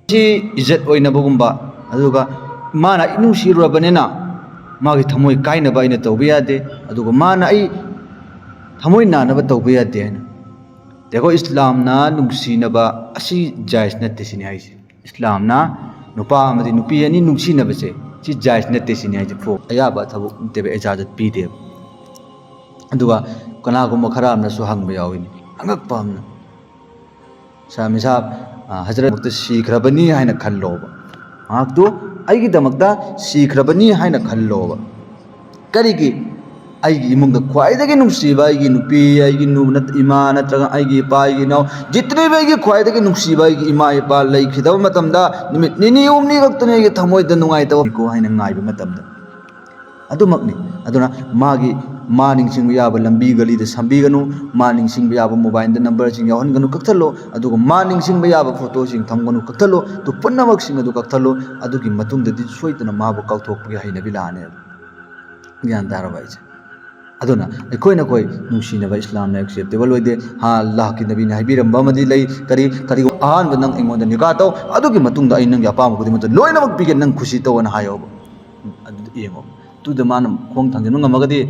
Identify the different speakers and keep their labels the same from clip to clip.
Speaker 1: इज्जत ओइनबगुम्बा अदुगा माना नुंसिरुरबनेना मागी थमोय कायनबा अइना तौबा यादे अदुगा माना आई थमोय नानबा तौबा यादे हाइना देखो इस्लामना नुंसिनबा असि जायज नत्ते सिनि हाइसे इस्लामना नुपा अमदि नुपी अनि नुंसिनबसे सी जायज नत्ते सिनि हाइसे फो अयाबा थबु तेबे इजाजत पीदे अदुगा कनागुम्बा खरा अमनसु हंगबा याविनि अंगक्पा अमना सामी साहब हजरत मुक्त सीखरबनी हाइना खल्लोबा आक्तो आइगी दमकता सीखरबनी हाइना खल्लोबा करिगी आइगी इमुंगदा ख्वाइदगी नुंसीबा आइगी नुपी आइगी इमा नत्रगा आइगी इपा आइगी नाव जितने भी आइगी ख्वाइदगी नुंसीबा आइगी इमा इपा लैखिदबा मतमदा निमित निनी उमनी गक्तने आइगी थमोयदा नुंगाइतबा को हाइना ngaइबा मतमदा अदुमकनी अदुना मागी मा निंगसिंग याबा लंबी गली दे संबीगनु मा निंगसिंग याबा मोबाइल दे नंबर सिंग यावहनगनु कक्थलो अदुगा मा निंगसिंग याबा फोटो सिंग थमगनु कक्थलो तो पुन्नमक सिंग अदु कक्थलो अदुगी मतुंगददि सोइतना माबु कौथोकपगे हाइनबि लाने ज्ञान दारबाइजे अदुना अखोइना कोइ नुंसिनबा इस्लामना एक्सेप्टेबल ओइदे हा अल्लाह की नबी ने हाइबिरंबा मदि लई करी करी आहान बनंग इंगोंदा निका तौ अदुगी मतुंगदा आई नंग अपाम गुदि मत लोइनमक पिगे नंग खुशी तौना हायो अदु येंगो तुदा मान खोंग थांजनु ngमगदि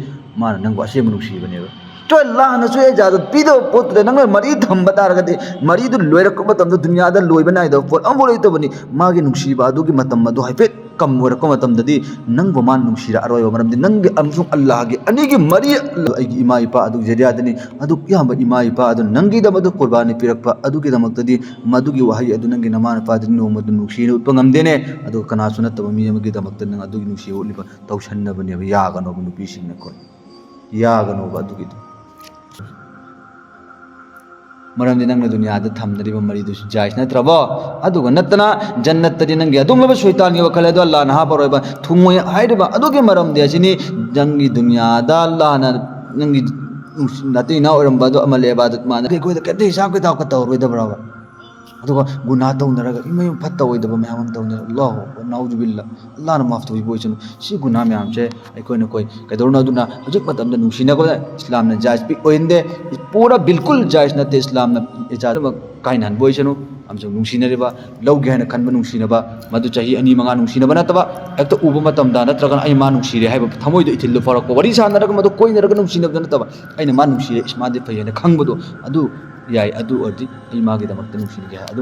Speaker 1: मान नंग असेम नुंसिबनेबा तो अल्लाह न सो इजाजत पीदो पोत नंग मरी थंबा तारगदि मरी दु लोइरक मतम दुनिया दा लोइबा नाइदो पोत अमबो लैतबनि मागी नुंसिबा अदुगी मतम मदु हाइफेट कम वरक मतमददि नंग मान नुंसिरा अरोय मरमदि नंग अमसुंग अल्लाह गे अनिगी मरी अइगी इमा इपा अदु जरियादनि अदु याम इमा इपा अदु नंगी दमदु कुर्बानी पिरकपा अदुगी दमक्तदि मदुगी वहाई अदु नंगी नमान पादि नोमदु नुंसिनो उत्पंगमदेने अदु कनासु नतब मी अमगी दमक्त नंग अदुगी नुंसियो उलिबा तौसन्नबने यागनो नुपिसिंगना को यागनो अदुगी मरमदि नंग दुनिया दा थमदरिबा मरीदु जायज नत्रबो अदुगा नतना जन्नतदि नंगी अदुंगबा शैतान गे वखल अदु अल्लाह ना हाबरोयबा थुंगोय हाइदबा अदुगे मरमदि असिनी जंगी दुनिया दा अल्लाह ना नंगी नती ना ओरंबा दो अमल इबादत मान के कोइ कते हिसाब के ताव कत रोइदबराबा अदुगा गुनाह तौनरगा इमय फत्ता ओइदबा मयाम तौनर अल्लाह नाउजु बिल्लाह अल्लाह ना माफ तोइ बोइसनु सी गुनाह मयाम छे अखोइना कोइ कदौरना अदुना हजिक मतमदा नुंसिनगो इस्लाम ना जायज पि ओइंदे पूरा बिल्कुल जायज नते इस्लाम ना इजाजत काइनान बोइसनु आमजो नुंसिनरेबा लौगे हाइना खनबा नुंसिनबा मदु चाहि अनि मंगा नुंसिनबा नतबा एकतो उबा मतमदा नत्रगन आई मा नुंसिरे हाइबा थमोइदो इथिल्लो फरक वरि सानरग मदु कोइनरग नुंसिनबदा नतबा आइना मा नुंसिरे इस्मादे फैयना खंगबदो अदु याय अदु अर्दि आई मागे दमक्ता नुंसिनगे अदु